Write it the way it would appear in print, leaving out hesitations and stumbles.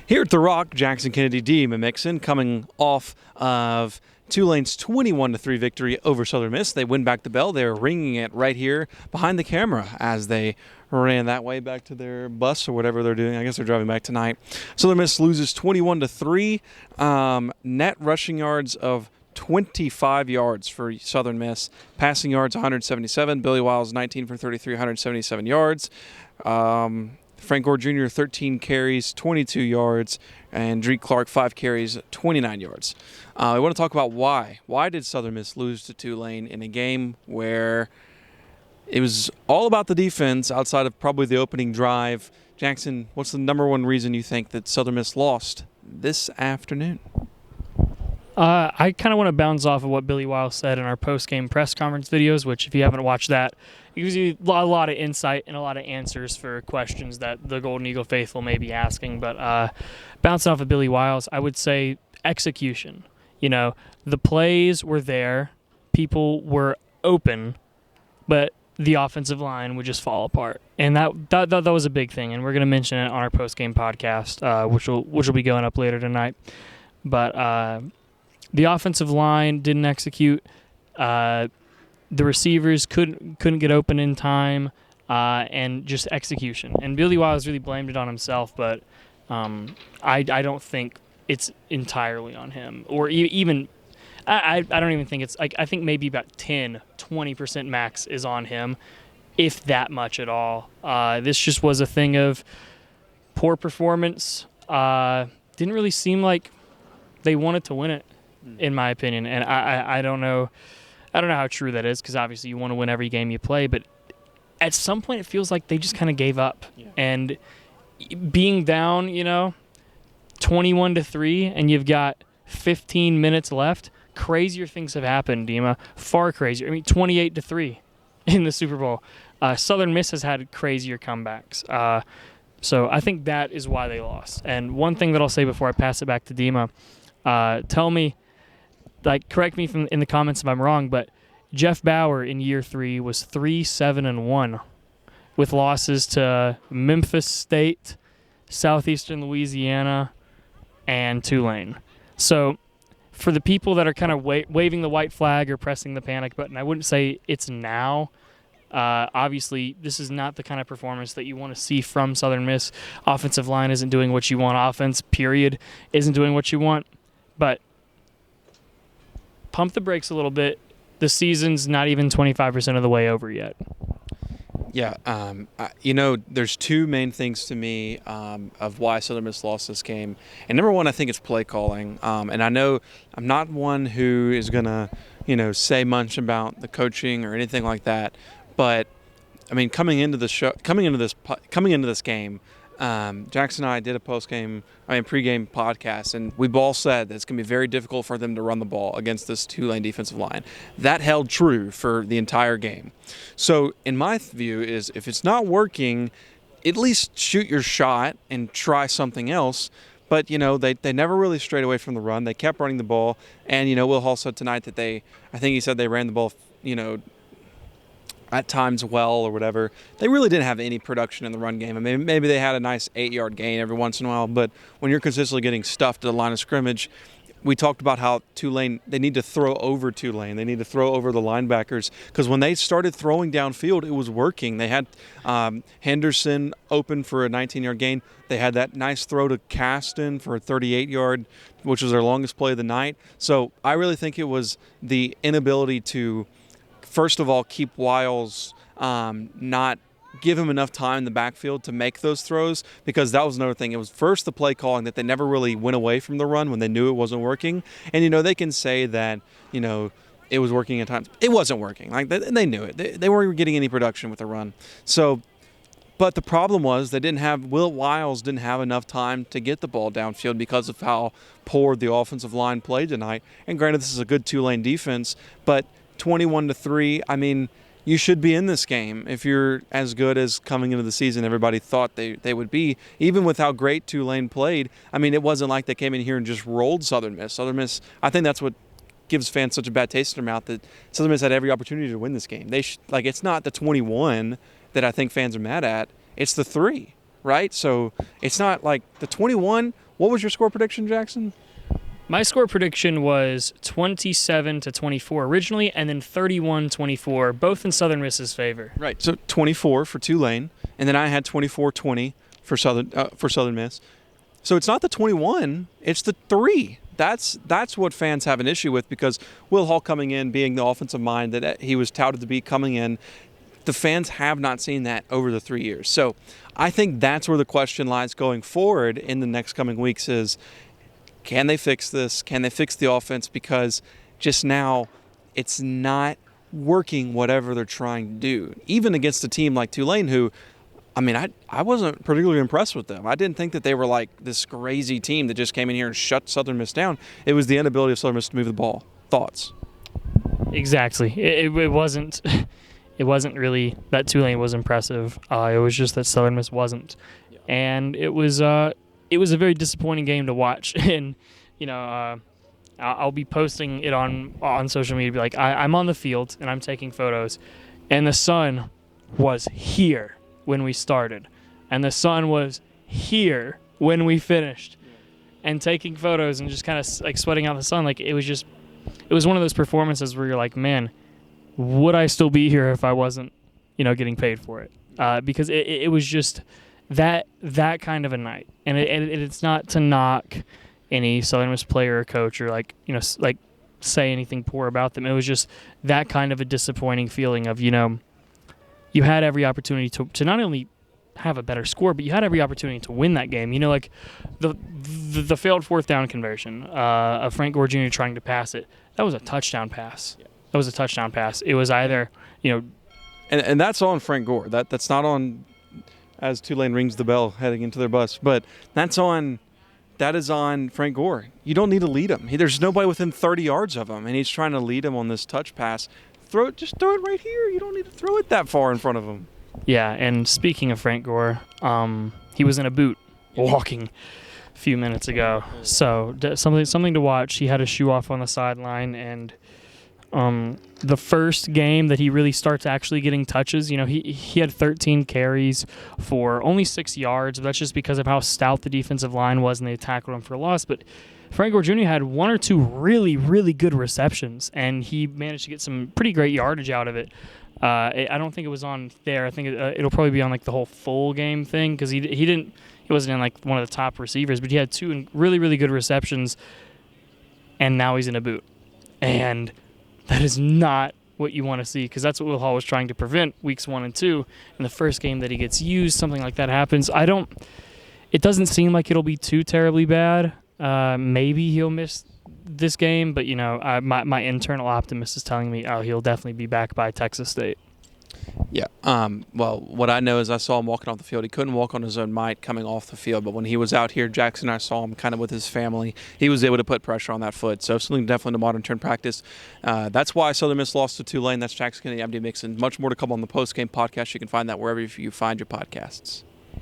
Here at The Rock, Jackson Kennedy, Dima, Mixon, coming off of Tulane's 21-3 victory over Southern Miss. They win back the bell. They're ringing it right here behind the camera as they ran that way back to their bus or whatever they're doing. I guess they're driving back tonight. Southern Miss loses 21-3. Net rushing yards of 25 yards for Southern Miss. Passing yards 177. Billy Wiles 19 for 33, 177 yards. Frank Gore Jr., 13 carries, 22 yards, and Drake Clark, 5 carries, 29 yards. I want to talk about why. Why did Southern Miss lose to Tulane in a game where it was all about the defense outside of probably the opening drive? Jackson, what's the number one reason you think that Southern Miss lost this afternoon? I kind of want to bounce off of what Billy Wiles said in our post-game press conference videos, which if you haven't watched that, it gives you a lot of insight and a lot of answers for questions that the Golden Eagle faithful may be asking. But bouncing off of Billy Wiles, I would say execution. You know, the plays were there, people were open, but the offensive line would just fall apart. And that was a big thing, and we're going to mention it on our post-game podcast, which will be going up later tonight. But the offensive line didn't execute. The receivers couldn't get open in time, and just execution. And Billy Wiles really blamed it on himself, but I don't think it's entirely on him. Or even I don't even think it's like, I think maybe about 10-20% max is on him, if that much at all. This just was a thing of poor performance. Didn't really seem like they wanted to win it, in my opinion. And I don't know how true that is, because obviously you want to win every game you play, but at some point it feels like they just kind of gave up. Yeah. And being down, 21-3, and you've got 15 minutes left, crazier things have happened, Dima. Far crazier. 28-3 in the Super Bowl. Southern Miss has had crazier comebacks. So I think that is why they lost. And one thing that I'll say before I pass it back to Dima, tell me, correct me in the comments if I'm wrong, but Jeff Bauer in year 3 was 3-7-1 with losses to Memphis State, Southeastern Louisiana, and Tulane. So for the people that are kind of waving the white flag or pressing the panic button, I wouldn't say it's now. Obviously, this is not the kind of performance that you want to see from Southern Miss. Offensive line isn't doing what you want. Offense, period, isn't doing what you want. But pump the brakes a little bit. The season's not even 25% of the way over yet. Yeah, there's two main things to me of why Southern Miss lost this game. And number one, I think it's play calling. And I know I'm not one who is going to, say much about the coaching or anything like that. But, coming into this game, Jackson and I did a pregame podcast, and we all said that it's going to be very difficult for them to run the ball against this Tulane defensive line. That held true for the entire game. So, in my view, is if it's not working, at least shoot your shot and try something else. But, they never really strayed away from the run. They kept running the ball. And, Will Hall said tonight that I think he said they ran the ball, at times well or whatever. They really didn't have any production in the run game. Maybe they had a nice 8-yard gain every once in a while, but when you're consistently getting stuffed at the line of scrimmage, we talked about how Tulane, they need to throw over Tulane. They need to throw over the linebackers, because when they started throwing downfield, it was working. They had Henderson open for a 19-yard gain. They had that nice throw to Caston for a 38-yard, which was their longest play of the night. So I really think it was the inability to, first of all, keep Wiles, not give him enough time in the backfield to make those throws, because that was another thing. It was first the play calling, that they never really went away from the run when they knew it wasn't working. And, they can say that, it was working at times. It wasn't working. They knew it. They weren't getting any production with the run. So, but the problem was Will Wiles didn't have enough time to get the ball downfield because of how poor the offensive line played tonight. And granted, this is a good Tulane defense, but 21-3, you should be in this game if you're as good as coming into the season everybody thought they would be. Even with how great Tulane played, it wasn't like they came in here and just rolled Southern Miss. Southern Miss, I think that's what gives fans such a bad taste in their mouth, that Southern Miss had every opportunity to win this game. It's not the 21 that I think fans are mad at. It's the 3. right? So it's not like the 21. What was your score prediction, Jackson? My score prediction was 27-24 originally, and then 31-24, both in Southern Miss's favor. Right. So 24 for Tulane, and then I had 24-20 for Southern Miss. So it's not the 21, it's the 3. That's what fans have an issue with, because Will Hall coming in, being the offensive mind that he was touted to be coming in, the fans have not seen that over the 3 years. So I think that's where the question lies going forward in the next coming weeks is, can they fix this? Can they fix the offense? Because just now it's not working whatever they're trying to do. Even against a team like Tulane, who, I mean, I wasn't particularly impressed with them. I didn't think that they were like this crazy team that just came in here and shut Southern Miss down. It was the inability of Southern Miss to move the ball. Thoughts? Exactly. It wasn't it wasn't really that Tulane was impressive. It was just that Southern Miss wasn't. Yeah. And it was a very disappointing game to watch. And, I'll be posting it on social media, be like, I'm on the field and I'm taking photos, and the sun was here when we started, and the sun was here when we finished, and taking photos and just kind of like sweating out the sun. Like, it was one of those performances where you're like, man, would I still be here if I wasn't, getting paid for it? Because it was just that kind of a night. And it's not to knock any Southern Miss player or coach or say anything poor about them. It was just that kind of a disappointing feeling of, you had every opportunity to not only have a better score, but you had every opportunity to win that game. Like the failed fourth down conversion of Frank Gore Jr. trying to pass it. That was a touchdown pass. Yeah. That was a touchdown pass. It was either, And that's on Frank Gore. That's not on, as Tulane rings the bell heading into their bus, but that is on Frank Gore. You don't need to lead him. There's nobody within 30 yards of him, and he's trying to lead him on this touch pass. Just throw it right here. You don't need to throw it that far in front of him. Yeah, and speaking of Frank Gore, he was in a boot walking a few minutes ago. So something to watch. He had his shoe off on the sideline, and the first game that he really starts actually getting touches, he had 13 carries for only 6 yards. But that's just because of how stout the defensive line was, and they tackled him for a loss. But Frank Gore Jr. had 1 or 2 really, really good receptions, and he managed to get some pretty great yardage out of it. I don't think it was on there. I think it'll probably be on like the whole full game thing, because he wasn't in like one of the top receivers, but he had 2 really, really good receptions, and now he's in a boot. And that is not what you want to see, because that's what Will Hall was trying to prevent weeks 1 and 2. In the first game that he gets used, something like that happens. It doesn't seem like it'll be too terribly bad. Maybe he'll miss this game, but my internal optimist is telling me, he'll definitely be back by Texas State. Yeah. Well, what I know is I saw him walking off the field. He couldn't walk on his own might coming off the field, but when he was out here, Jackson and I saw him kind of with his family. He was able to put pressure on that foot. So something definitely to monitor in practice. That's why Southern Miss lost to Tulane. That's Jackson Kennedy. I'm Dima Mixon. Much more to come on the post-game podcast. You can find that wherever you find your podcasts.